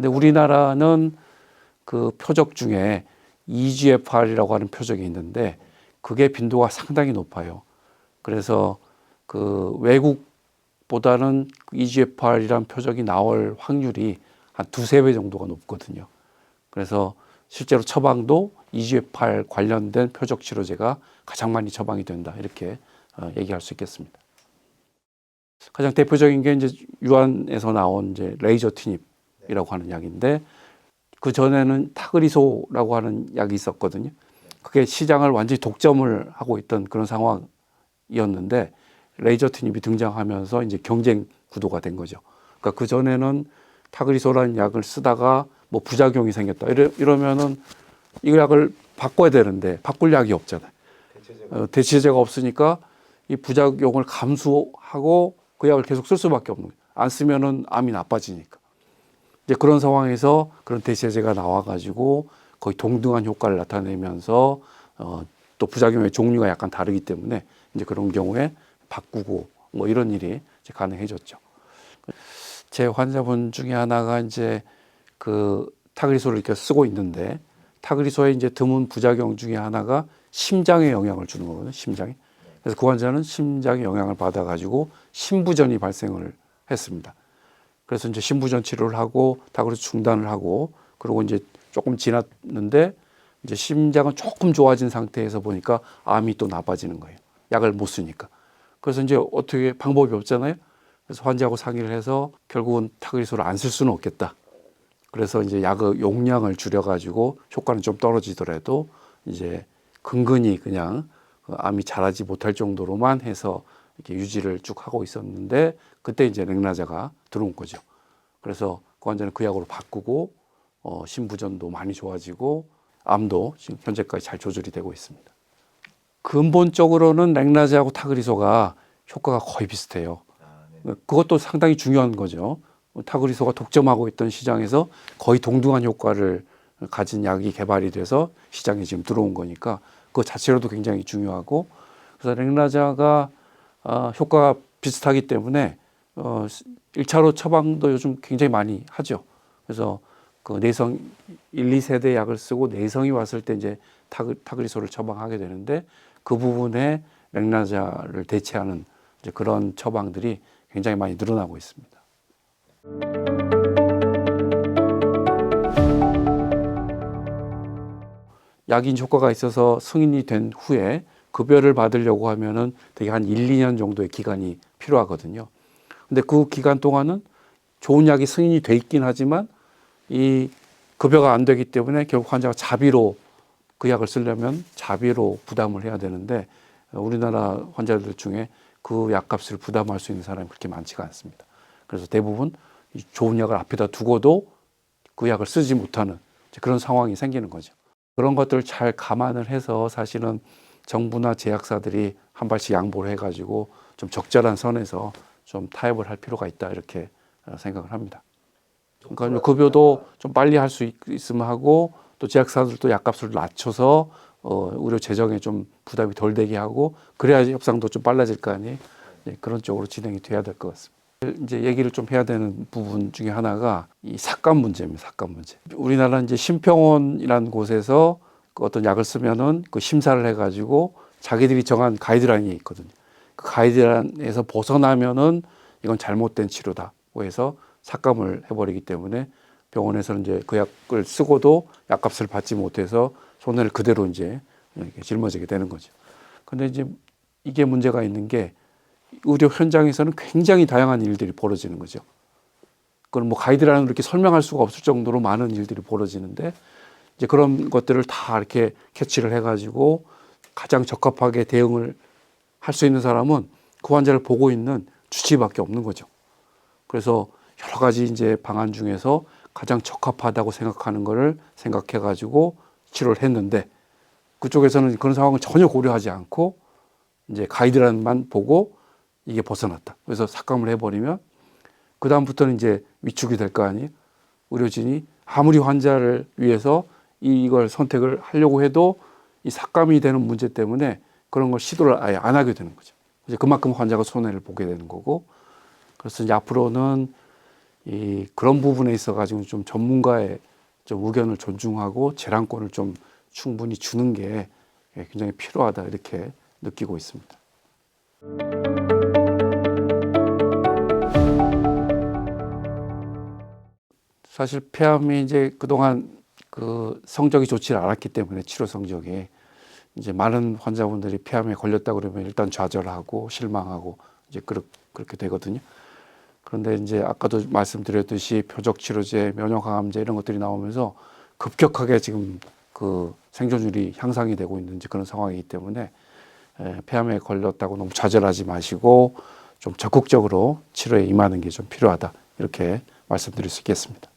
근데 우리나라는 그 표적 중에 EGFR이라고 하는 표적이 있는데 그게 빈도가 상당히 높아요. 그래서 그 외국보다는 EGFR이라는 표적이 나올 확률이 한 두세 배 정도가 높거든요. 그래서 실제로 처방도 EGFR 관련된 표적 치료제가 가장 많이 처방이 된다. 이렇게 얘기할 수 있겠습니다. 가장 대표적인 게 이제 유한에서 나온 이제 레이저티닙이라고 하는 약인데 그 전에는 타그리소라고 하는 약이 있었거든요. 그게 시장을 완전히 독점을 하고 있던 그런 상황이었는데 레이저티닙이 등장하면서 이제 경쟁 구도가 된 거죠. 그러니까 그 전에는 타그리소라는 약을 쓰다가 뭐 부작용이 생겼다. 이러면은 이 약을 바꿔야 되는데 바꿀 약이 없잖아요. 대체제가 없으니까 이 부작용을 감수하고 그 약을 계속 쓸 수밖에 없는 거예요. 안 쓰면은 암이 나빠지니까. 이제 그런 상황에서 그런 대체제가 나와가지고 거의 동등한 효과를 나타내면서 또 부작용의 종류가 약간 다르기 때문에 이제 그런 경우에 바꾸고 뭐 이런 일이 이제 가능해졌죠. 제 환자분 중에 하나가 이제 그 타그리소를 이렇게 쓰고 있는데 타그리소의 이제 드문 부작용 중에 하나가 심장에 영향을 주는 거거든요. 심장에. 그래서 그 환자는 심장에 영향을 받아가지고 심부전이 발생을 했습니다. 그래서 이제 심부전 치료를 하고 타그리소 중단을 하고 그리고 이제 조금 지났는데 이제 심장은 조금 좋아진 상태에서 보니까 암이 또 나빠지는 거예요. 약을 못 쓰니까. 그래서 이제 어떻게 방법이 없잖아요. 그래서 환자하고 상의를 해서 결국은 타그리소를 안 쓸 수는 없겠다. 그래서 이제 약의 용량을 줄여가지고 효과는 좀 떨어지더라도 이제 근근히 그냥 암이 자라지 못할 정도로만 해서 이렇게 유지를 쭉 하고 있었는데 그때 이제 렉나자가 들어온 거죠. 그래서 그 환자는 그 약으로 바꾸고 심부전도 많이 좋아지고 암도 지금 현재까지 잘 조절이 되고 있습니다. 근본적으로는 렉나자하고 타그리소가 효과가 거의 비슷해요. 그것도 상당히 중요한 거죠. 타그리소가 독점하고 있던 시장에서 거의 동등한 효과를 가진 약이 개발이 돼서 시장에 지금 들어온 거니까 그 자체로도 굉장히 중요하고 그래서 렉나자가 효과가 비슷하기 때문에 1차로 처방도 요즘 굉장히 많이 하죠. 그래서 그 내성 1, 2세대 약을 쓰고 내성이 왔을 때 이제 타그리소를 처방하게 되는데 그 부분에 렉나자를 대체하는 이제 그런 처방들이 굉장히 많이 늘어나고 있습니다. 약인 효과가 있어서 승인이 된 후에 급여를 받으려고 하면은 되게 한 1, 2년 정도의 기간이 필요하거든요. 근데 그 기간 동안은 좋은 약이 승인이 돼 있긴 하지만 이 급여가 안 되기 때문에 결국 환자가 자비로 그 약을 쓰려면 자비로 부담을 해야 되는데 우리나라 환자들 중에 그 약값을 부담할 수 있는 사람이 그렇게 많지가 않습니다. 그래서 대부분 좋은 약을 앞에다 두고도 그 약을 쓰지 못하는 그런 상황이 생기는 거죠. 그런 것들을 잘 감안을 해서 사실은 정부나 제약사들이 한 발씩 양보를 해가지고 좀 적절한 선에서 좀 타협을 할 필요가 있다 이렇게 생각을 합니다. 그러니까 급여도 좀 빨리 할 수 있으면 하고 또 제약사들도 약값을 낮춰서 의료 재정에 좀 부담이 덜 되게 하고 그래야 협상도 좀 빨라질 거 아니에요. 그런 쪽으로 진행이 돼야 될 것 같습니다. 이제 얘기를 좀 해야 되는 부분 중에 하나가 이 삭감 문제입니다. 삭감 문제. 우리나라 이제 심평원이라는 곳에서 그 어떤 약을 쓰면은 그 심사를 해가지고 자기들이 정한 가이드라인이 있거든요. 그 가이드라인에서 벗어나면은 이건 잘못된 치료다고 해서 삭감을 해버리기 때문에 병원에서는 이제 그 약을 쓰고도 약값을 받지 못해서 손해를 그대로 이제 짊어지게 되는 거죠. 근데 이제 이게 문제가 있는 게 의료 현장에서는 굉장히 다양한 일들이 벌어지는 거죠. 그건 뭐 가이드라인으로 이렇게 설명할 수가 없을 정도로 많은 일들이 벌어지는데 이제 그런 것들을 다 이렇게 캐치를 해가지고 가장 적합하게 대응을 할 수 있는 사람은 그 환자를 보고 있는 주치의밖에 없는 거죠. 그래서 여러 가지 이제 방안 중에서 가장 적합하다고 생각하는 거를 생각해가지고 치료를 했는데 그쪽에서는 그런 상황을 전혀 고려하지 않고 이제 가이드라인만 보고 이게 벗어났다. 그래서 삭감을 해버리면 그 다음부터는 이제 위축이 될 거 아니에요. 의료진이 아무리 환자를 위해서 이걸 선택을 하려고 해도 이 삭감이 되는 문제 때문에 그런 걸 시도를 아예 안 하게 되는 거죠. 이제 그만큼 환자가 손해를 보게 되는 거고 그래서 이제 앞으로는 그런 부분에 있어 가지고 좀 전문가의 좀 의견을 존중하고 재량권을 좀 충분히 주는 게 굉장히 필요하다 이렇게 느끼고 있습니다. 사실 폐암이 이제 그동안 그 성적이 좋지 않았기 때문에 치료 성적이 이제 많은 환자분들이 폐암에 걸렸다 그러면 일단 좌절하고 실망하고 이제 그렇게 되거든요. 그런데 이제 아까도 말씀드렸듯이 표적 치료제, 면역 항암제 이런 것들이 나오면서 급격하게 지금 그 생존율이 향상이 되고 있는 그런 상황이기 때문에 폐암에 걸렸다고 너무 좌절하지 마시고 좀 적극적으로 치료에 임하는 게 좀 필요하다 이렇게 말씀드릴 수 있겠습니다.